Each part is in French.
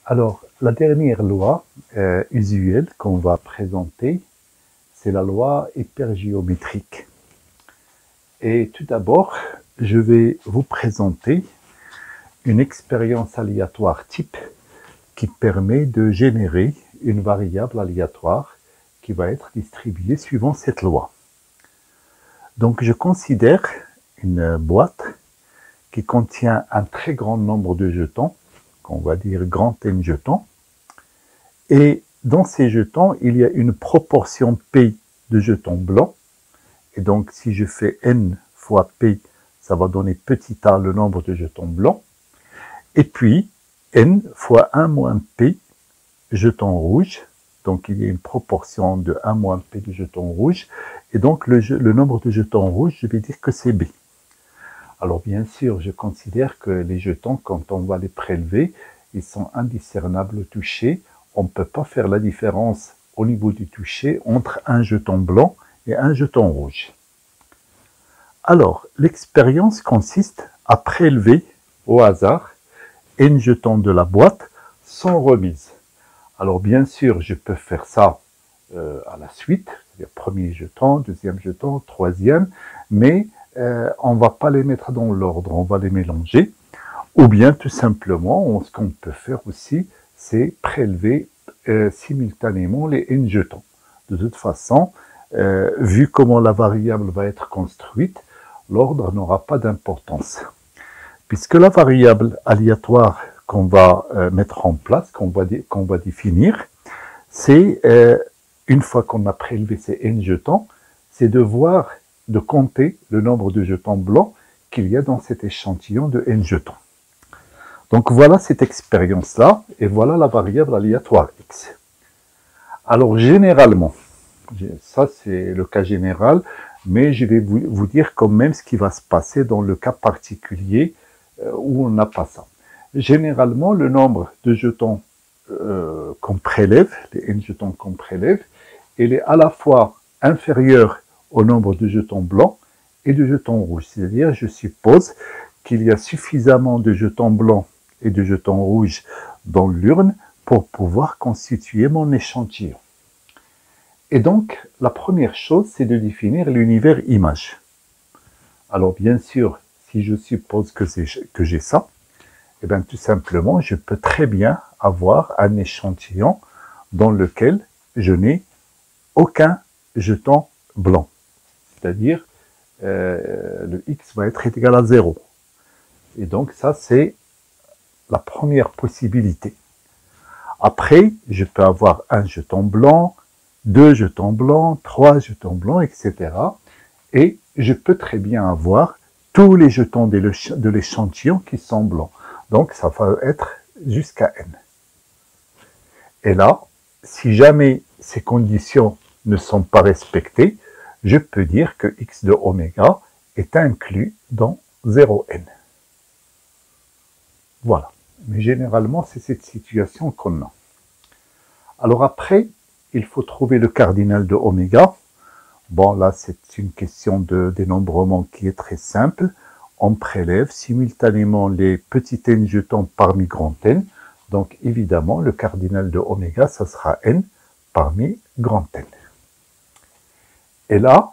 Alors, la dernière loi usuelle qu'on va présenter, c'est la loi hypergéométrique. Et tout d'abord, je vais vous présenter une expérience aléatoire type qui permet de générer une variable aléatoire qui va être distribuée suivant cette loi. Donc, je considère une boîte qui contient un très grand nombre de jetons, qu'on va dire grand N jetons, et dans ces jetons, il y a une proportion P de jetons blancs, et donc si je fais N fois P, ça va donner petit a le nombre de jetons blancs, et puis N fois 1 moins P jetons rouges, donc il y a une proportion de 1 moins P de jetons rouges, et donc le nombre de jetons rouges, je vais dire que c'est B. Alors bien sûr, je considère que les jetons, quand on va les prélever, ils sont indiscernables au toucher. On ne peut pas faire la différence au niveau du toucher entre un jeton blanc et un jeton rouge. Alors, l'expérience consiste à prélever au hasard N jetons de la boîte sans remise. Alors bien sûr, je peux faire ça à la suite, c'est-à-dire premier jeton, deuxième jeton, troisième, mais on ne va pas les mettre dans l'ordre, on va les mélanger. Ou bien tout simplement, ce qu'on peut faire aussi, c'est prélever simultanément les N jetons. De toute façon, vu comment la variable va être construite, l'ordre n'aura pas d'importance. Puisque la variable aléatoire qu'on va mettre en place, qu'on va définir, c'est, une fois qu'on a prélevé ces N jetons, c'est de compter le nombre de jetons blancs qu'il y a dans cet échantillon de N jetons. Donc voilà cette expérience-là, et voilà la variable aléatoire x. Alors généralement, ça c'est le cas général, mais je vais vous dire quand même ce qui va se passer dans le cas particulier où on n'a pas ça. Généralement, le nombre de jetons qu'on prélève, les N jetons qu'on prélève, il est à la fois inférieur au nombre de jetons blancs et de jetons rouges. C'est-à-dire, je suppose qu'il y a suffisamment de jetons blancs et de jetons rouges dans l'urne pour pouvoir constituer mon échantillon. Et donc, la première chose, c'est de définir l'univers image. Alors, bien sûr, si je suppose que j'ai ça, eh bien, tout simplement, je peux très bien avoir un échantillon dans lequel je n'ai aucun jeton blanc. C'est-à-dire, le x va être égal à 0. Et donc, ça, c'est la première possibilité. Après, je peux avoir un jeton blanc, 2 jetons blancs, 3 jetons blancs, etc. Et je peux très bien avoir tous les jetons de l'échantillon qui sont blancs. Donc, ça va être jusqu'à n. Et là, si jamais ces conditions ne sont pas respectées, je peux dire que x de oméga est inclus dans 0n. Voilà. Mais généralement, c'est cette situation qu'on a. Alors après, il faut trouver le cardinal de oméga. Bon, là, c'est une question de dénombrement qui est très simple. On prélève simultanément les petits n jetons parmi grand N. Donc, évidemment, le cardinal de oméga, ça sera n parmi grand N. Et là,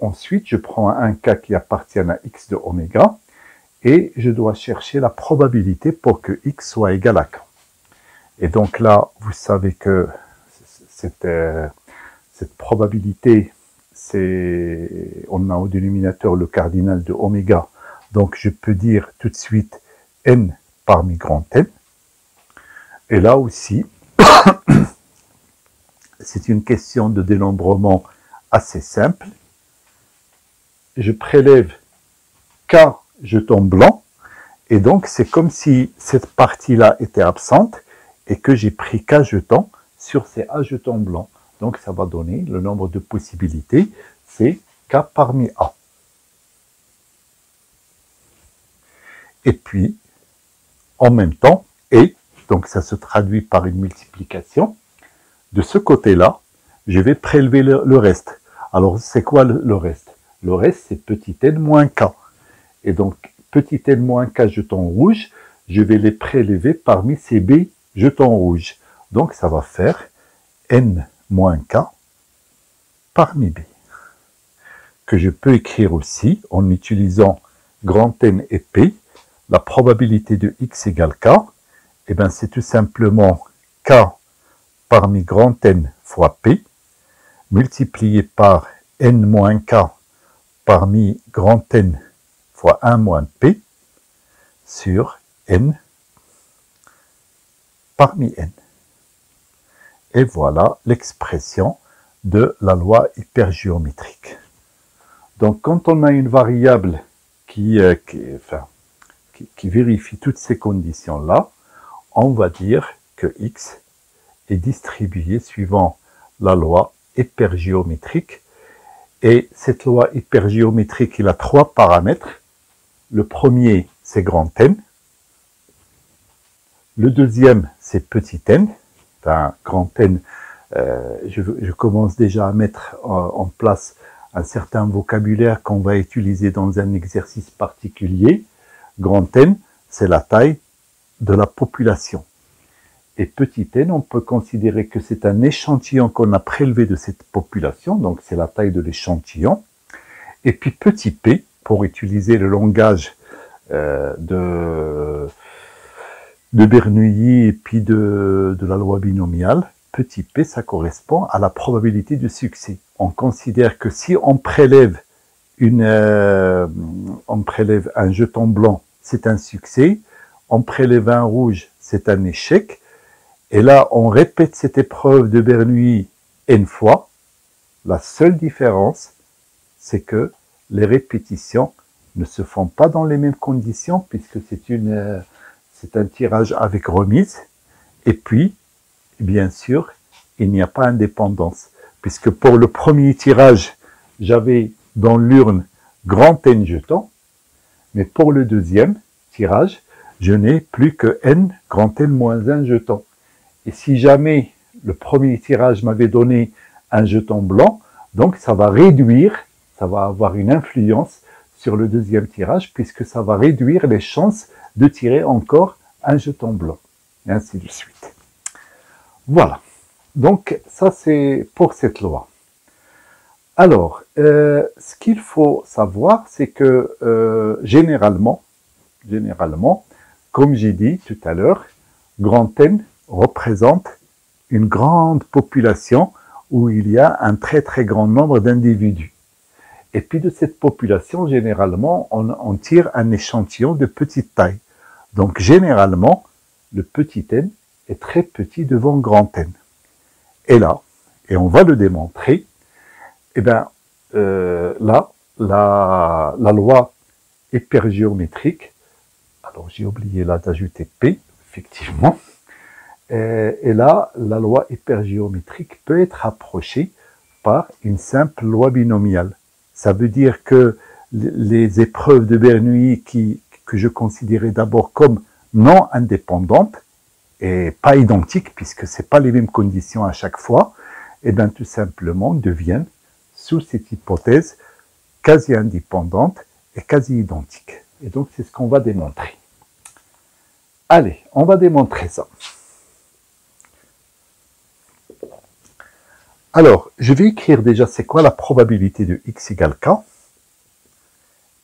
ensuite, je prends un cas qui appartient à x de oméga et je dois chercher la probabilité pour que x soit égal à k. Et donc là, vous savez que cette probabilité, on a au dénominateur le cardinal de oméga. Donc, je peux dire tout de suite n parmi grand N. Et là aussi, c'est une question de dénombrement assez simple. Je prélève k jetons blancs. Et donc, c'est comme si cette partie-là était absente et que j'ai pris k jetons sur ces a jetons blancs. Donc, ça va donner le nombre de possibilités, c'est k parmi a. Et puis, en même temps, et, donc ça se traduit par une multiplication, de ce côté-là, je vais prélever le reste. Alors, c'est quoi le reste? Le reste, c'est petit n moins k. Et donc, petit n moins k jetons rouges, je vais les prélever parmi ces b jetons rouges. Donc ça va faire n moins k parmi b, que je peux écrire aussi en utilisant grand N et P. La probabilité de x égale k, eh bien c'est tout simplement k parmi grand N fois P, multiplié par n moins k parmi grand N fois 1 moins P, sur n parmi n. Et voilà l'expression de la loi hypergéométrique. Donc quand on a une variable qui vérifie toutes ces conditions-là, on va dire que x est distribué suivant la loi hypergéométrique. Et cette loi hypergéométrique, il a 3 paramètres. Le premier, c'est grand N. Le deuxième, c'est petit n. Enfin, grand N, je commence déjà à mettre en place un certain vocabulaire qu'on va utiliser dans un exercice particulier. Grand N, c'est la taille de la population. Et petit n, on peut considérer que c'est un échantillon qu'on a prélevé de cette population, donc c'est la taille de l'échantillon. Et puis petit p, pour utiliser le langage de Bernoulli et puis de la loi binomiale, petit p, ça correspond à la probabilité de succès. On considère que si on prélève un jeton blanc, c'est un succès. On prélève un rouge, c'est un échec. Et là, on répète cette épreuve de Bernoulli n fois. La seule différence, c'est que les répétitions ne se font pas dans les mêmes conditions, puisque c'est un tirage avec remise. Et puis, bien sûr, il n'y a pas d'indépendance, puisque pour le premier tirage, j'avais dans l'urne grand N jetons, mais pour le deuxième tirage, je n'ai plus que n grand N moins 1 jeton. Et si jamais le premier tirage m'avait donné un jeton blanc, donc ça va réduire, ça va avoir une influence sur le deuxième tirage, puisque ça va réduire les chances de tirer encore un jeton blanc, et ainsi de suite. Voilà. Donc ça c'est pour cette loi. Alors, ce qu'il faut savoir, c'est que généralement, comme j'ai dit tout à l'heure, grand N représente une grande population où il y a un très très grand nombre d'individus. Et puis de cette population, généralement, on tire un échantillon de petite taille. Donc généralement, le petit n est très petit devant grand N. Et là, et on va le démontrer, eh bien là, la loi hypergéométrique, alors j'ai oublié là d'ajouter P, effectivement, et là, la loi hypergéométrique peut être approchée par une simple loi binomiale. Ça veut dire que les épreuves de Bernoulli que je considérais d'abord comme non indépendantes et pas identiques, puisque ce n'est pas les mêmes conditions à chaque fois, et bien tout simplement deviennent, sous cette hypothèse, quasi indépendantes et quasi identiques. Et donc c'est ce qu'on va démontrer. Allez, on va démontrer ça. Alors, je vais écrire déjà c'est quoi la probabilité de x égale k.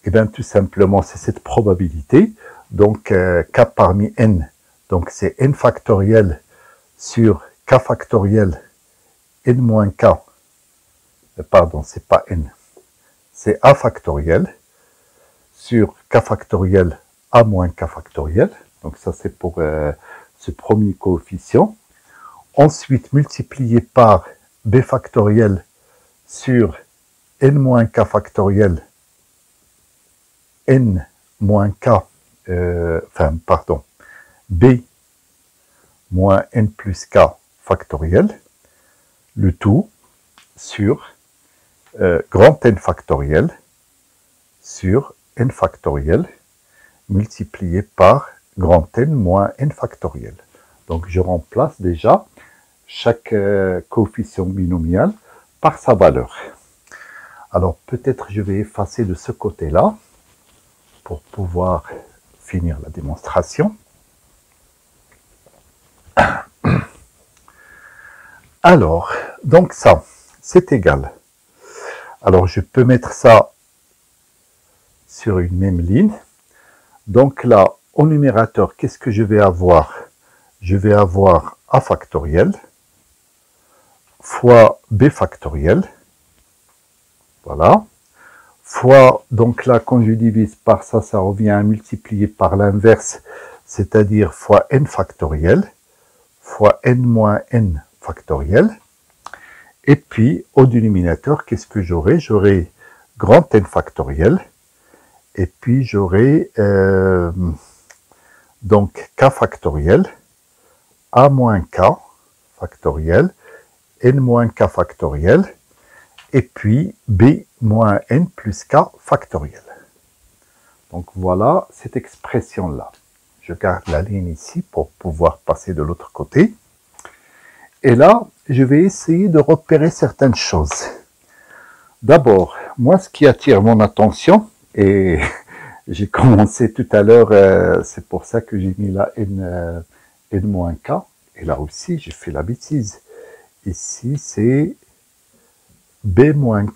Eh bien, tout simplement, c'est cette probabilité. Donc, k parmi n, donc c'est n factoriel sur k factoriel n moins k. Pardon, c'est pas n, c'est a factoriel sur k factoriel a moins k factoriel. Donc ça, c'est pour ce premier coefficient. Ensuite, multiplié par b factoriel sur n moins k factoriel n moins k, b moins n plus k factoriel, le tout sur grand N factoriel sur n factoriel multiplié par grand N moins n factoriel. Donc je remplace déjà chaque coefficient binomial par sa valeur. Alors peut-être je vais effacer de ce côté-là pour pouvoir finir la démonstration. Alors, donc ça, c'est égal. Alors, je peux mettre ça sur une même ligne. Donc là, au numérateur, qu'est-ce que je vais avoir? Je vais avoir a factoriel fois b factoriel. Voilà. Fois, donc là, quand je divise par ça, ça revient à multiplier par l'inverse, c'est-à-dire fois n factoriel, fois n moins n factoriel. Et puis, au dénominateur, qu'est-ce que j'aurai? J'aurai grand N factoriel. Et puis, j'aurai donc k factoriel, a moins k factoriel, n moins k factoriel, et puis b moins n plus k factoriel. Donc, voilà cette expression-là. Je garde la ligne ici pour pouvoir passer de l'autre côté. Et là, je vais essayer de repérer certaines choses. D'abord, moi, ce qui attire mon attention, et j'ai commencé tout à l'heure, c'est pour ça que j'ai mis là n-k, et là aussi, j'ai fait la bêtise. Ici, c'est b moins,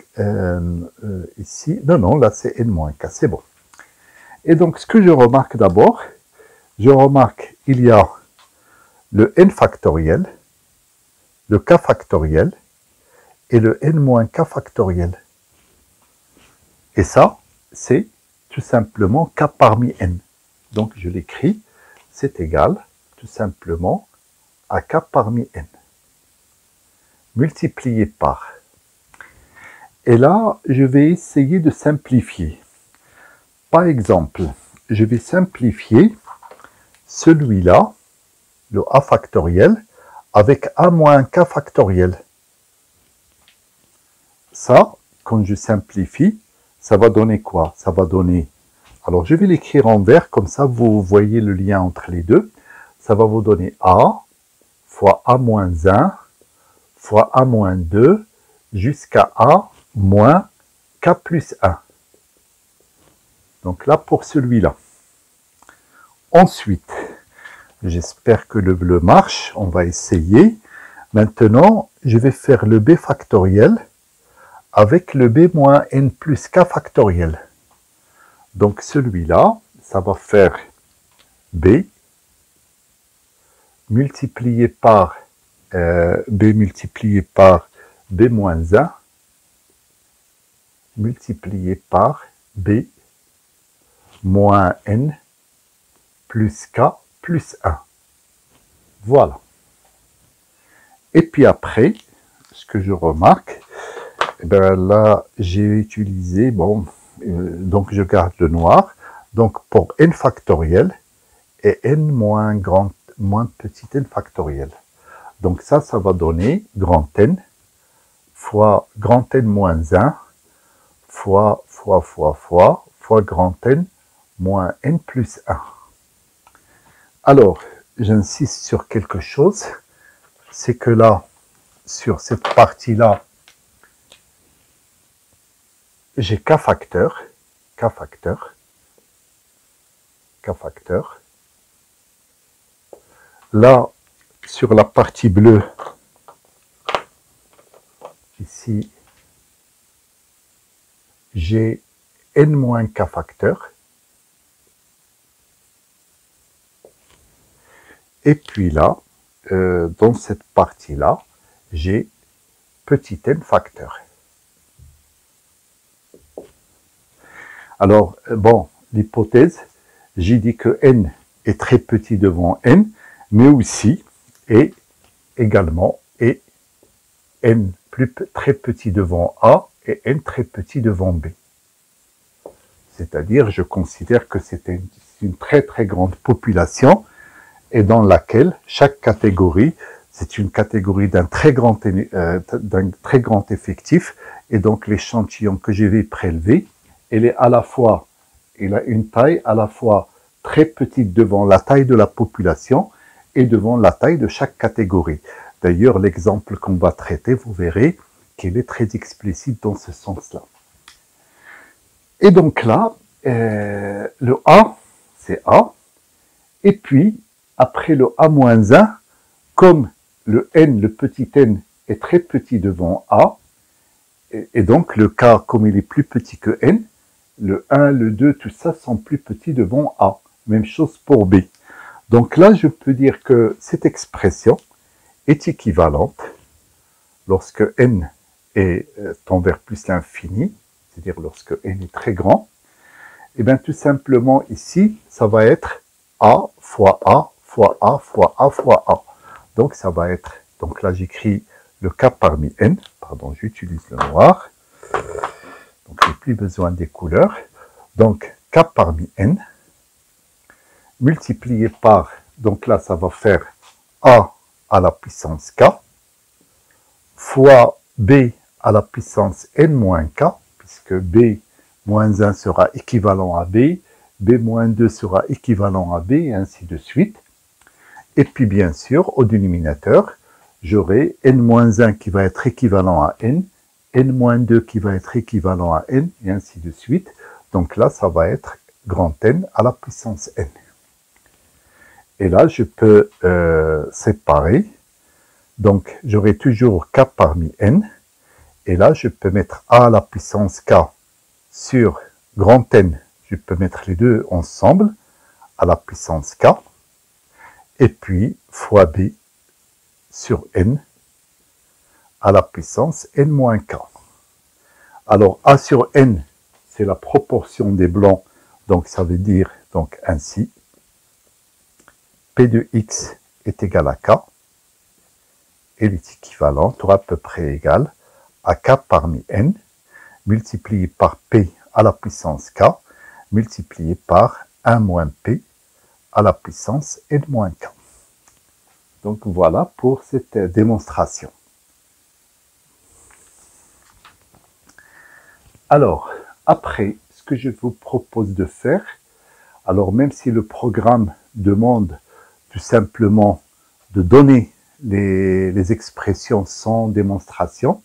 ici, non, là, c'est n-k, c'est bon. Et donc, ce que je remarque d'abord, il y a le n factoriel, le k factoriel et le n moins k factoriel. Et ça, c'est tout simplement k parmi n. Donc, je l'écris, c'est égal tout simplement à k parmi n. Multiplié par. Et là, je vais essayer de simplifier. Par exemple, je vais simplifier celui-là, le a factoriel, avec a moins k factoriel. Ça, quand je simplifie, ça va donner quoi? Ça va donner... Alors, je vais l'écrire en vert, comme ça, vous voyez le lien entre les deux. Ça va vous donner a fois a moins 1 fois a moins 2 jusqu'à a moins k plus 1. Donc là, pour celui-là. Ensuite, j'espère que le bleu marche. On va essayer. Maintenant, je vais faire le b factoriel avec le b moins n plus k factoriel. Donc celui-là, ça va faire b multiplié par b multiplié par b moins 1 multiplié par b moins n plus k plus 1. Voilà. Et puis après, ce que je remarque, eh ben là, j'ai utilisé, bon, donc je garde le noir. Donc pour n factoriel et n moins petit n factoriel. Donc ça va donner grand N fois grand N moins 1 fois grand N moins n plus 1. Alors, j'insiste sur quelque chose, c'est que là, sur cette partie-là, j'ai k facteur. Là, sur la partie bleue, ici, j'ai n moins k facteur. Et puis là, dans cette partie-là, j'ai petit n facteur. Alors, bon, l'hypothèse, j'ai dit que n est très petit devant n, mais aussi, et également, et n très petit devant a, et n très petit devant b. C'est-à-dire, je considère que c'est une très très grande population, et dans laquelle chaque catégorie, c'est une catégorie d'un très grand effectif, et donc l'échantillon que je vais prélever, il a une taille à la fois très petite devant la taille de la population et devant la taille de chaque catégorie. D'ailleurs, l'exemple qu'on va traiter, vous verrez qu'il est très explicite dans ce sens-là. Et donc là, le A, c'est A, et puis, après le A-1, comme le n, le petit n, est très petit devant A, et donc le K, comme il est plus petit que N, le 1, le 2, tout ça sont plus petits devant A. Même chose pour B. Donc là, je peux dire que cette expression est équivalente lorsque N tend vers plus l'infini, c'est-à-dire lorsque N est très grand. Et bien tout simplement ici, ça va être A fois A fois A fois A fois A. Donc ça va être, donc là j'écris le K parmi N, pardon, j'utilise le noir, donc j'ai plus besoin des couleurs. Donc K parmi N, multiplié par, donc là ça va faire A à la puissance K, fois B à la puissance N moins K, puisque B moins 1 sera équivalent à B, B moins 2 sera équivalent à B, et ainsi de suite. Et puis bien sûr, au dénominateur, j'aurai N-1 qui va être équivalent à N, N-2 qui va être équivalent à N, et ainsi de suite. Donc là, ça va être grand N à la puissance N. Et là, je peux séparer. Donc, j'aurai toujours K parmi N. Et là, je peux mettre A à la puissance K sur grand N. Je peux mettre les deux ensemble à la puissance K. Et puis, fois B sur N à la puissance N-K. Alors, A sur N, c'est la proportion des blancs. Donc, ça veut dire donc ainsi. P de X est égal à K. Et l'équivalent sera à peu près égal à K parmi N, multiplié par P à la puissance K, multiplié par 1 moins P à la puissance N-K. Donc voilà pour cette démonstration. Alors, après, ce que je vous propose de faire, alors même si le programme demande tout simplement de donner les expressions sans démonstration,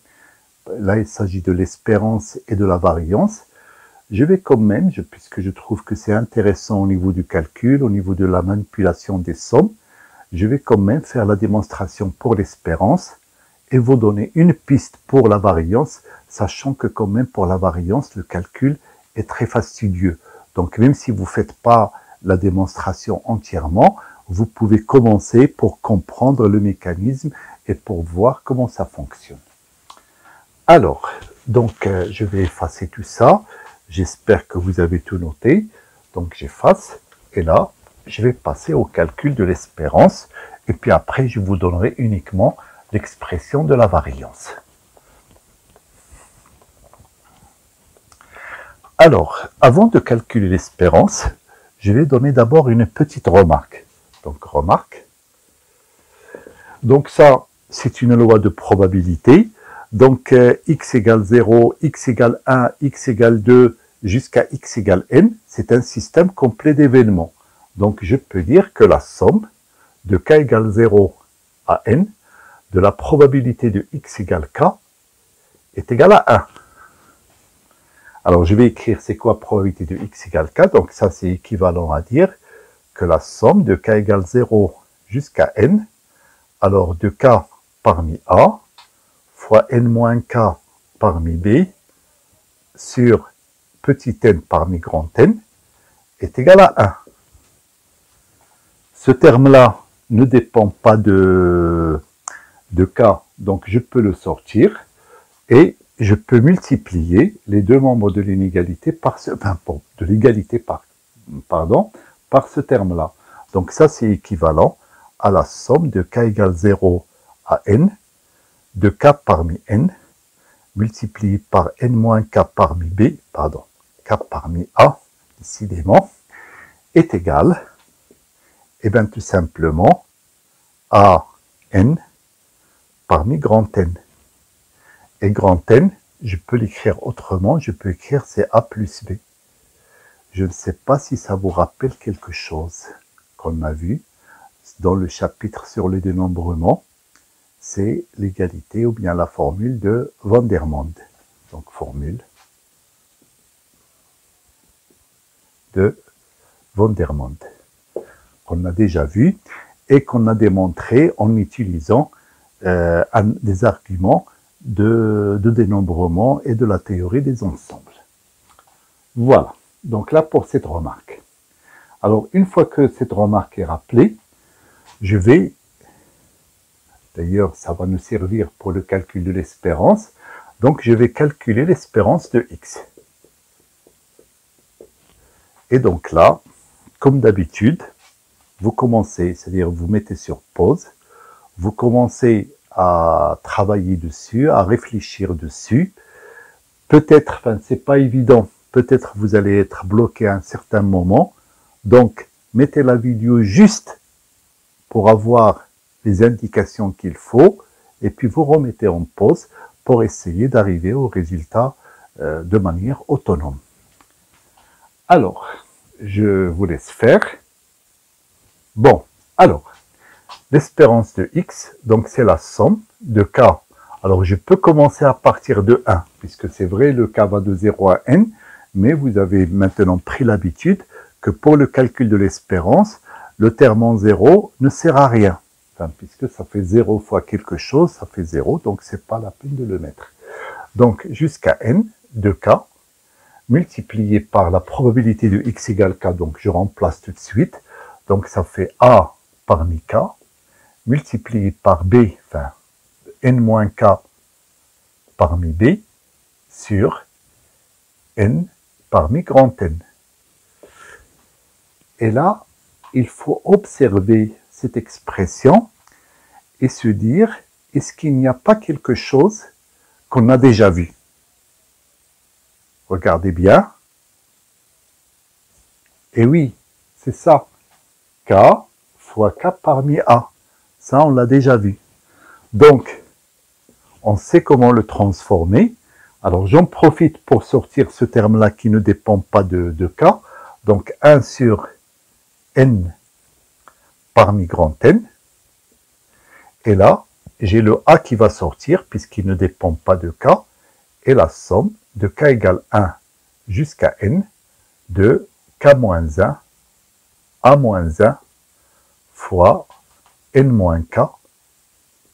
là il s'agit de l'espérance et de la variance, je vais quand même, puisque je trouve que c'est intéressant au niveau du calcul, au niveau de la manipulation des sommes, je vais quand même faire la démonstration pour l'espérance et vous donner une piste pour la variance, sachant que quand même pour la variance, le calcul est très fastidieux. Donc même si vous ne faites pas la démonstration entièrement, vous pouvez commencer pour comprendre le mécanisme et pour voir comment ça fonctionne. Alors, donc je vais effacer tout ça. J'espère que vous avez tout noté. Donc j'efface et là, je vais passer au calcul de l'espérance. Et puis après, je vous donnerai uniquement l'expression de la variance. Alors, avant de calculer l'espérance, je vais donner d'abord une petite remarque. Donc, remarque. Donc ça, c'est une loi de probabilité. Donc, x égale 0, x égale 1, x égale 2, jusqu'à x égale n, c'est un système complet d'événements. Donc, je peux dire que la somme de k égale 0 à n, de la probabilité de x égale k, est égale à 1. Alors, je vais écrire c'est quoi probabilité de x égale k. Donc, ça, c'est équivalent à dire que la somme de k égale 0 jusqu'à n, alors de k parmi A, fois n-k parmi B, sur petit n parmi grand N, est égal à 1. Ce terme-là ne dépend pas de k, donc je peux le sortir, et je peux multiplier les deux membres de l'inégalité par ce, par ce terme-là. Donc ça, c'est équivalent à la somme de k égale 0 à n, de k parmi n, multiplié par n-k parmi b, k parmi a, décidément, est égal, et bien tout simplement, à n parmi grand N. Et grand N, je peux l'écrire autrement, je peux écrire c'est A plus B. Je ne sais pas si ça vous rappelle quelque chose qu'on a vu dans le chapitre sur le dénombrement, c'est l'égalité ou bien la formule de Van der Monde. Donc formule de Van der Monde, qu'on a déjà vu et qu'on a démontré en utilisant des arguments de dénombrement et de la théorie des ensembles. Voilà, donc là pour cette remarque. Alors une fois que cette remarque est rappelée, je vais, d'ailleurs ça va nous servir pour le calcul de l'espérance, donc je vais calculer l'espérance de x. Et donc là, comme d'habitude, vous commencez, c'est-à-dire vous mettez sur pause, vous commencez à travailler dessus, à réfléchir dessus. Peut-être, enfin c'est pas évident, peut-être vous allez être bloqué à un certain moment. Donc mettez la vidéo juste pour avoir les indications qu'il faut et puis vous remettez en pause pour essayer d'arriver au résultat de manière autonome. Alors, je vous laisse faire. Bon, alors, l'espérance de x, donc c'est la somme de k. Alors, je peux commencer à partir de 1, puisque c'est vrai, le k va de 0 à n, mais vous avez maintenant pris l'habitude que pour le calcul de l'espérance, le terme en 0 ne sert à rien. Enfin, puisque ça fait 0 fois quelque chose, ça fait 0, donc c'est pas la peine de le mettre. Donc, jusqu'à n de k, multiplié par la probabilité de x égale k, donc je remplace tout de suite, donc ça fait a parmi k, multiplié par b, enfin n-k parmi b, sur n parmi grand N. Et là, il faut observer cette expression et se dire, est-ce qu'il n'y a pas quelque chose qu'on a déjà vu? Regardez bien. Et oui, c'est ça. K fois K parmi A. Ça, on l'a déjà vu. Donc, on sait comment le transformer. Alors, j'en profite pour sortir ce terme-là qui ne dépend pas de K. Donc, 1 sur N parmi grand N. Et là, j'ai le A qui va sortir puisqu'il ne dépend pas de K. Et la somme de K égale 1 jusqu'à N de K-1, A-1 fois N-K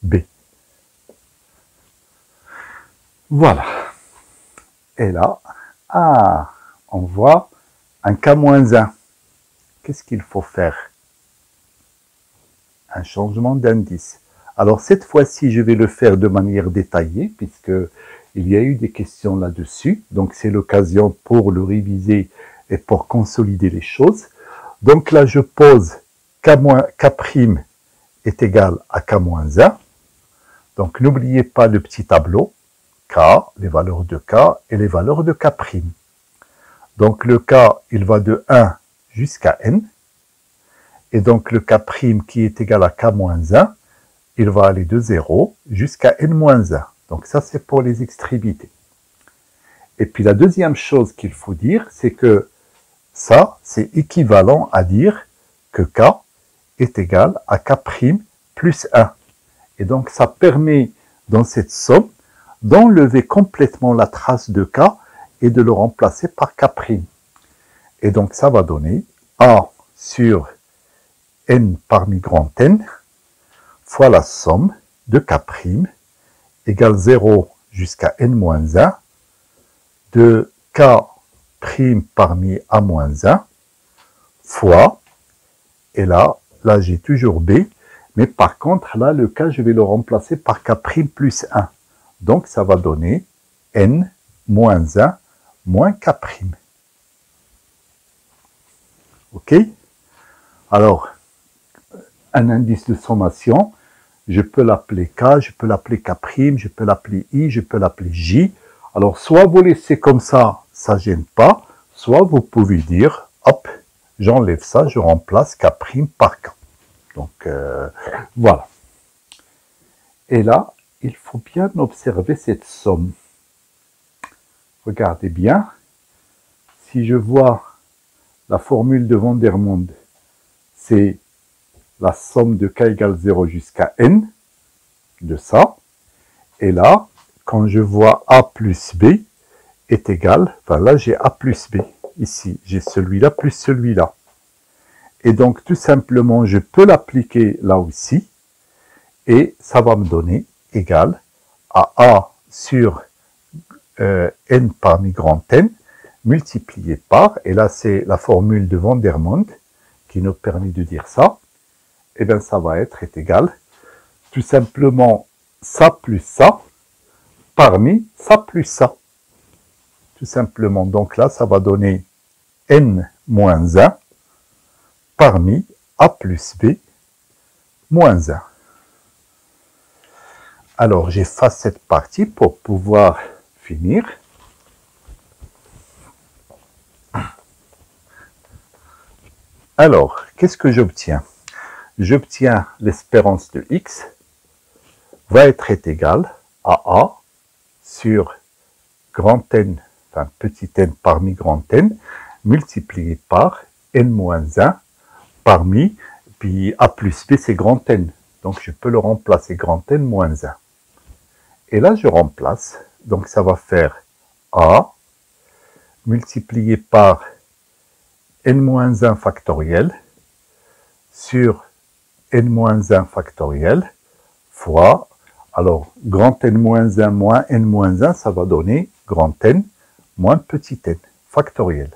B. Voilà. Et là, on voit un K-1. Qu'est-ce qu'il faut faire? Un changement d'indice. Alors cette fois-ci, je vais le faire de manière détaillée, puisque il y a eu des questions là-dessus. Donc c'est l'occasion pour le réviser et pour consolider les choses. Donc là, je pose K' est égal à K-1. Donc n'oubliez pas le petit tableau. K, les valeurs de K et les valeurs de K'. Donc le K, il va de 1 jusqu'à N. Et donc le K' qui est égal à K-1, il va aller de 0 jusqu'à N-1. Donc ça, c'est pour les extrémités. Et puis la deuxième chose qu'il faut dire, c'est que ça, c'est équivalent à dire que K est égal à K' plus 1. Et donc ça permet, dans cette somme, d'enlever complètement la trace de K et de le remplacer par K'. Et donc ça va donner A sur N parmi grand N fois la somme de K' égale 0 jusqu'à N-1 de K' parmi A-1 fois, et là j'ai toujours B, mais par contre là le K je vais le remplacer par K' plus 1. Donc ça va donner N-1 moins K'. Ok? Alors, un indice de sommation, je peux l'appeler K, je peux l'appeler K', je peux l'appeler I, je peux l'appeler J. Alors, soit vous laissez comme ça ne gêne pas, soit vous pouvez dire, hop, j'enlève ça, je remplace K' par K. Donc, voilà. Et là, il faut bien observer cette somme. Regardez bien, si je vois la formule de Vandermonde, c'est la somme de K égale 0 jusqu'à N, de ça. Et là, quand je vois A plus B est égal, enfin là j'ai A plus B, ici j'ai celui-là plus celui-là. Et donc tout simplement, je peux l'appliquer là aussi. et ça va me donner égal à A sur n parmi grand N multiplié par, et là c'est la formule de Van der Monde qui nous permet de dire ça, et bien ça va être égal tout simplement ça plus ça parmi ça plus ça. Tout simplement, donc là ça va donner n moins 1 parmi a plus b moins 1. Alors j'efface cette partie pour pouvoir finir. Alors, qu'est-ce que j'obtiens? J'obtiens l'espérance de x va être égale à A sur grand N, enfin petit n parmi grand N, multiplié par n-1 parmi, puis A plus B c'est grand N. Donc je peux le remplacer grand N moins 1. Et là je remplace, donc ça va faire A multiplié par n-1 factoriel sur n-1 factoriel fois, alors grand N-1 moins n-1, ça va donner grand N moins petit n factoriel.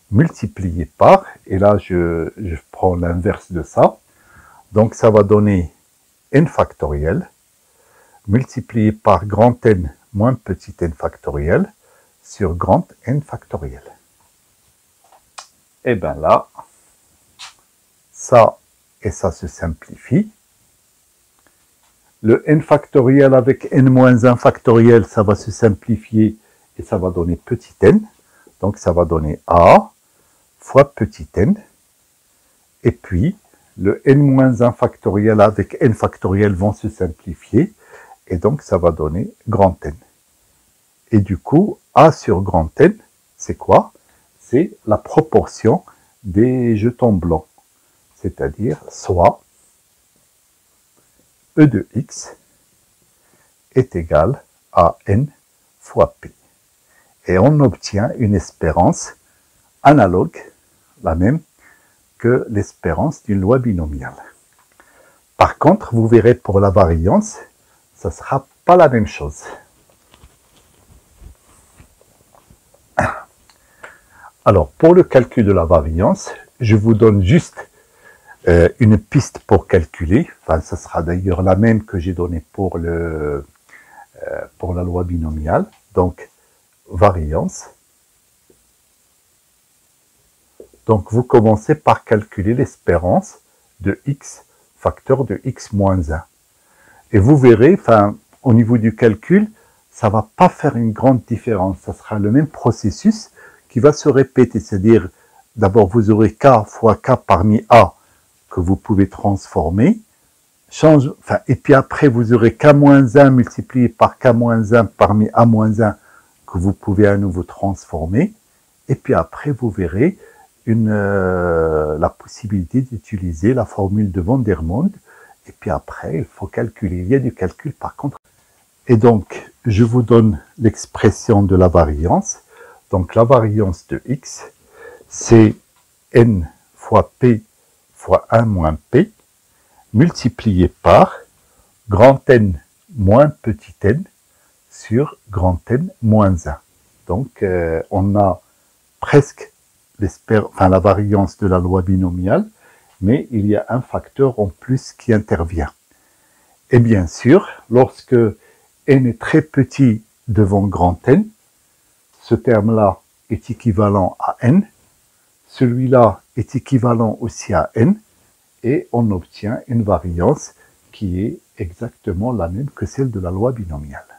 Multiplié par, et là je prends l'inverse de ça, donc ça va donner n factoriel multiplié par grand N moins petit n factoriel sur grand N factoriel. Et bien là, ça et ça se simplifie. Le n factoriel avec n-1 factoriel, ça va se simplifier et ça va donner petit n. Donc ça va donner A fois petit n. Et puis, le n-1 factoriel avec n factoriel vont se simplifier. Et donc ça va donner grand N. Et du coup, A sur grand N, c'est quoi? C'est la proportion des jetons blancs. C'est-à-dire soit E de x est égal à n fois p. Et on obtient une espérance analogue, la même, que l'espérance d'une loi binomiale. Par contre, vous verrez pour la variance, ça ne sera pas la même chose. Alors, pour le calcul de la variance, je vous donne juste une piste pour calculer. Enfin, ça sera d'ailleurs la même que j'ai donnée pour la loi binomiale. Donc, variance. Donc, vous commencez par calculer l'espérance de x facteur de x moins 1. Et vous verrez, enfin, au niveau du calcul, ça ne va pas faire une grande différence. Ça sera le même processus qui va se répéter. C'est-à-dire, d'abord, vous aurez k fois k parmi a que vous pouvez transformer. Et puis après, vous aurez k-1 multiplié par k-1 parmi a-1 que vous pouvez à nouveau transformer. Et puis après, vous verrez la possibilité d'utiliser la formule de Van der Monde. Et puis après, il faut calculer. Il y a du calcul par contre. Et donc, je vous donne l'expression de la variance. Donc, la variance de x, c'est n fois p fois 1 moins p, multiplié par grand N moins petit n sur grand N moins 1. Donc, on a presque la variance de la loi binomiale, mais il y a un facteur en plus qui intervient. Et bien sûr, lorsque n est très petit devant grand N, ce terme-là est équivalent à n, celui-là est équivalent aussi à n, et on obtient une variance qui est exactement la même que celle de la loi binomiale.